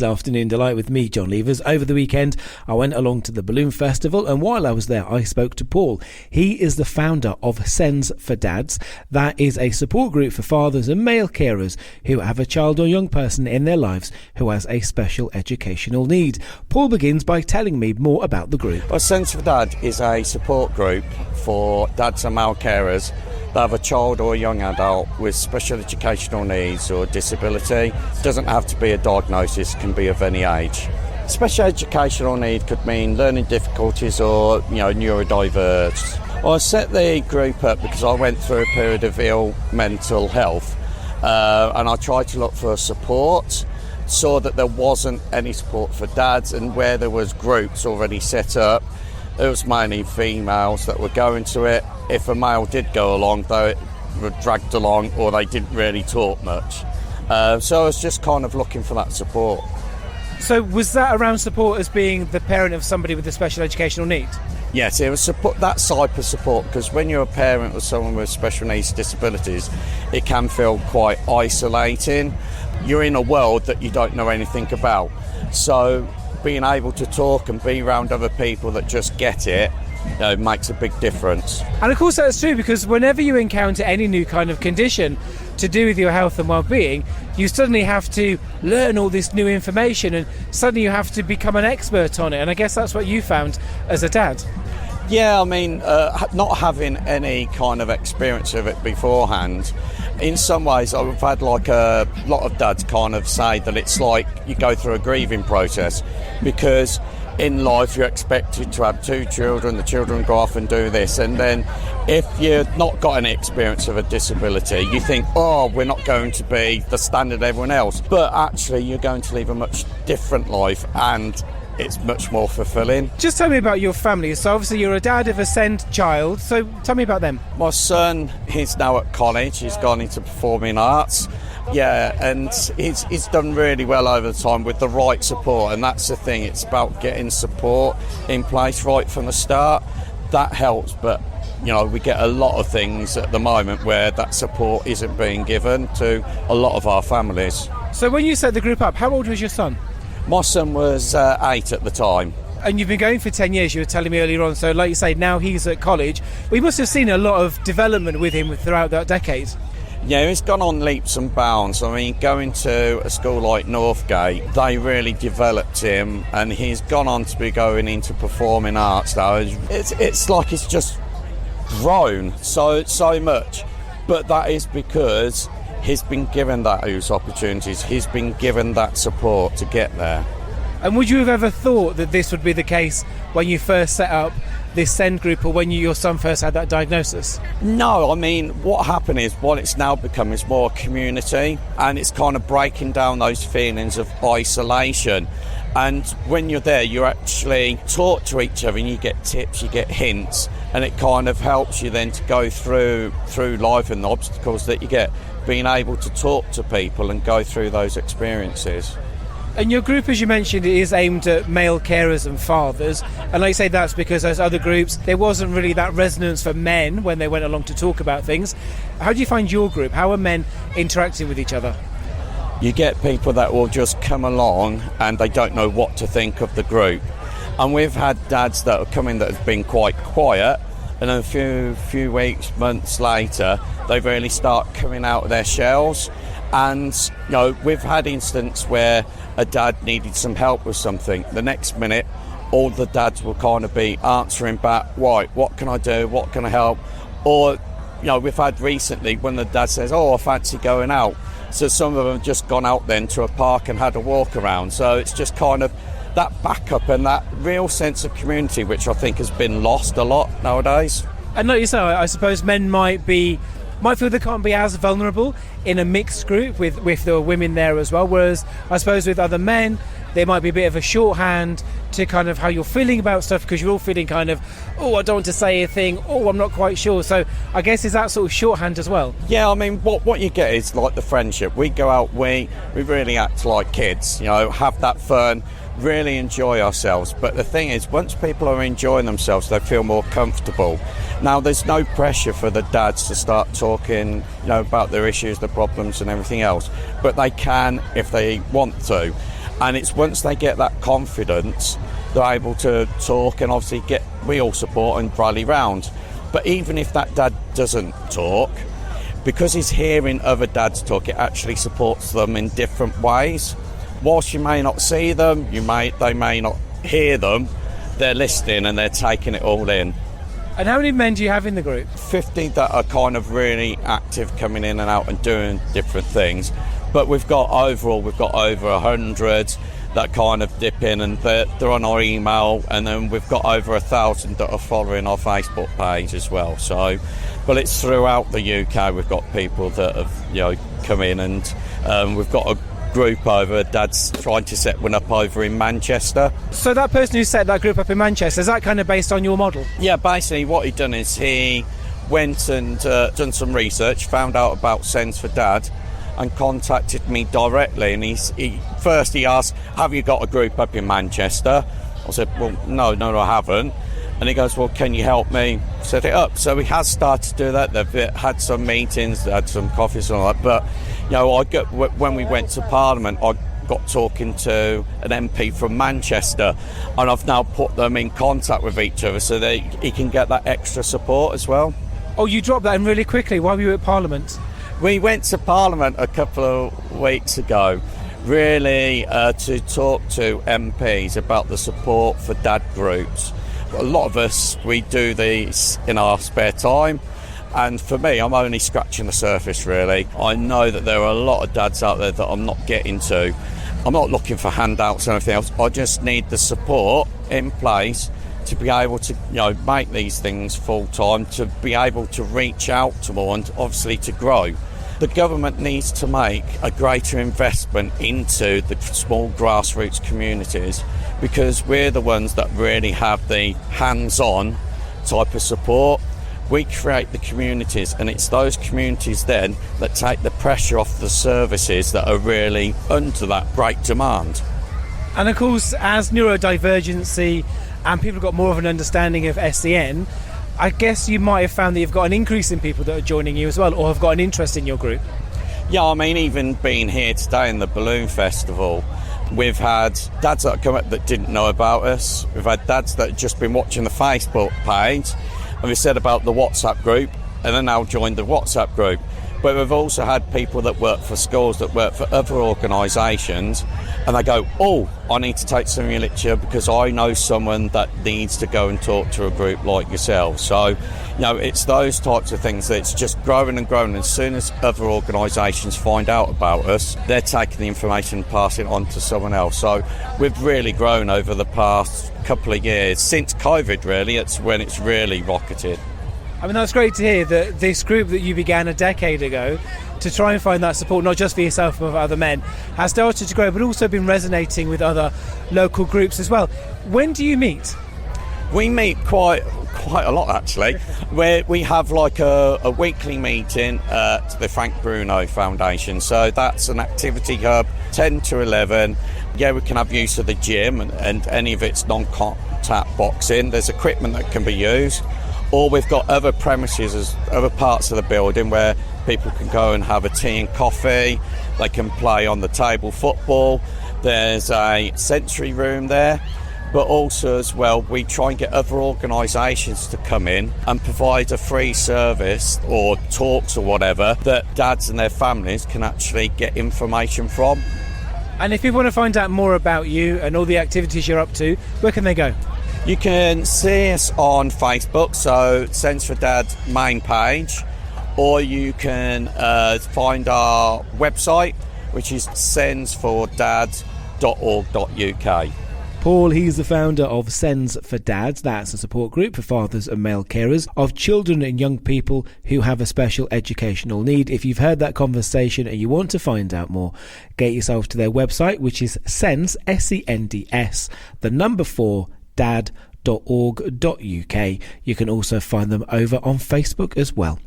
Afternoon Delight with me, John Leivers. Over the weekend, I went along to the Balloon Festival, and while I was there, I spoke to Paul. He is the founder of Sends for Dads. That is a support group for fathers and male carers who have a child or young person in their lives who has a special educational need. Paul begins by telling me more about the group. Well, Sends for Dad is a support group for dads and male carers that have a child or a young adult with special educational needs or disability. It doesn't have to be a diagnosis, can be of any age. Special educational need could mean learning difficulties or, neurodiverse. I set the group up because I went through a period of ill mental health and I tried to look for support. Saw that there wasn't any support for dads, and where there was groups already set up, it was mainly females that were going to it. If a male did go along, though, it were dragged along or they didn't really talk much. So I was just kind of looking for that support. So was that around support as being the parent of somebody with a special educational need? Yes, it was support, that type of support, because when you're a parent of someone with special needs disabilities, it can feel quite isolating. You're in a world that you don't know anything about. So being able to talk and be around other people that just get it, makes a big difference. And of course that's true, because whenever you encounter any new kind of condition to do with your health and well-being, you suddenly have to learn all this new information and suddenly you have to become an expert on it. And I guess that's what you found as a dad. Yeah, I mean, not having any kind of experience of it beforehand, in some ways I've had like a lot of dads kind of say that it's like you go through a grieving process, because in life you're expected to have 2 children, the children go off and do this, and then if you've not got any experience of a disability, you think, we're not going to be the standard of everyone else, but actually you're going to live a much different life and it's much more fulfilling. Just tell me about your family. So obviously you're a dad of a SEND child, so tell me about them. My son, he's now at college, he's gone into performing arts. Yeah, and he's done really well over the time with the right support, and that's the thing, it's about getting support in place right from the start. That helps, but we get a lot of things at the moment where that support isn't being given to a lot of our families. So when you set the group up, how old was your son? My son was 8 at the time. And you've been going for 10 years, you were telling me earlier on, so like you say, now he's at college. We must have seen a lot of development with him throughout that decade. Yeah, he's gone on leaps and bounds. I mean, going to a school like Northgate, they really developed him, and he's gone on to be going into performing arts now. It's like he's just grown so much, but that is because he's been given those opportunities, he's been given that support to get there. And would you have ever thought that this would be the case when you first set up this SEND group, or when your son first had that diagnosis? No, I mean, what happened is what it's now become is more community, and it's kind of breaking down those feelings of isolation. And when you're there, you actually talk to each other and you get tips, you get hints, and it kind of helps you then to go through life and the obstacles that you get, being able to talk to people and go through those experiences. And your group, as you mentioned, is aimed at male carers and fathers. And like I say, that's because those other groups, there wasn't really that resonance for men when they went along to talk about things. How do you find your group? How are men interacting with each other? You get people that will just come along and they don't know what to think of the group. And we've had dads that have come in that have been quite quiet, and a few weeks, months later, they really start coming out of their shells. And we've had instances where a dad needed some help with something. The next minute, all the dads will kind of be answering back, right, what can I do, what can I help? Or we've had recently when the dad says, I fancy going out, so some of them have just gone out then to a park and had a walk around. So it's just kind of that backup and that real sense of community, which I think has been lost a lot nowadays. And like you say, I suppose men might feel they can't be as vulnerable in a mixed group with the women there as well, whereas I suppose with other men there might be a bit of a shorthand to kind of how you're feeling about stuff, because you're all feeling kind of, I don't want to say a thing, I'm not quite sure. So I guess is that sort of shorthand as well? Yeah, I mean, what you get is like the friendship. We go out, we really act like kids, have that fun, really enjoy ourselves. But the thing is, once people are enjoying themselves, they feel more comfortable. Now, there's no pressure for the dads to start talking, about their issues, the problems and everything else, but they can if they want to. And it's once they get that confidence, they're able to talk and obviously we all support and rally round. But even if that dad doesn't talk, because he's hearing other dads talk, it actually supports them in different ways. Whilst you may not see them, they may not hear them, they're listening and they're taking it all in. And how many men do you have in the group? 50 that are kind of really active, coming in and out and doing different things. But we've got over 100 that kind of dip in, and they're on our email, and then we've got over 1,000 that are following our Facebook page as well. So, but it's throughout the UK. We've got people that have come in, and we've got a group over. Dad's trying to set one up over in Manchester. So that person who set that group up in Manchester, is that kind of based on your model? Yeah, basically what he'd done is he went and done some research, found out about Sends for Dad, and contacted me directly, and he asked, have you got a group up in Manchester? I said, well, no, I haven't. And he goes, well, can you help me set it up? So he has started to do that. They've had some meetings, they had some coffees and all that. But, when we went to Parliament, I got talking to an MP from Manchester, and I've now put them in contact with each other so that he can get that extra support as well. Oh, you dropped that in really quickly. Why were you at Parliament? We went to Parliament a couple of weeks ago, really to talk to MPs about the support for dad groups. A lot of us, we do these in our spare time, and for me, I'm only scratching the surface, really. I know that there are a lot of dads out there that I'm not getting to. I'm not looking for handouts or anything else. I just need the support in place to be able to make these things full-time, to be able to reach out to more, and obviously to grow. The government needs to make a greater investment into the small grassroots communities, because we're the ones that really have the hands-on type of support. We create the communities, and it's those communities then that take the pressure off the services that are really under that great demand. And of course, as neurodivergency and people have got more of an understanding of SEN, I guess you might have found that you've got an increase in people that are joining you as well, or have got an interest in your group. Yeah, I mean, even being here today in the Balloon Festival, we've had dads that have come up that didn't know about us. We've had dads that have just been watching the Facebook page, and we said about the WhatsApp group, and then now joined the WhatsApp group. But we've also had people that work for schools, that work for other organisations, and they go, oh, I need to take some of your literature because I know someone that needs to go and talk to a group like yourself. So, it's those types of things that's just growing and growing. As soon as other organisations find out about us, they're taking the information and passing it on to someone else. So we've really grown over the past couple of years. Since COVID, really, it's when it's really rocketed. I mean, that's great to hear that this group that you began a decade ago to try and find that support, not just for yourself but for other men, has started to grow, but also been resonating with other local groups as well. When do you meet? We meet quite a lot, actually. Where we have like a weekly meeting at the Frank Bruno Foundation. So that's an activity hub, 10 to 11. Yeah, we can have use of the gym and any of its non-contact boxing. There's equipment that can be used. Or we've got other premises, other parts of the building where people can go and have a tea and coffee. They can play on the table football. There's a sensory room there. But also as well, we try and get other organisations to come in and provide a free service or talks or whatever that dads and their families can actually get information from. And if you want to find out more about you and all the activities you're up to, where can they go? You can see us on Facebook, so Sends for Dad main page, or you can find our website, which is sendsfordad.org.uk. Paul, he's the founder of Sends for Dads. That's a support group for fathers and male carers of children and young people who have a special educational need. If you've heard that conversation and you want to find out more, get yourself to their website, which is Sends, SENDS, the number 4, dad.org.uk. You can also find them over on Facebook as well.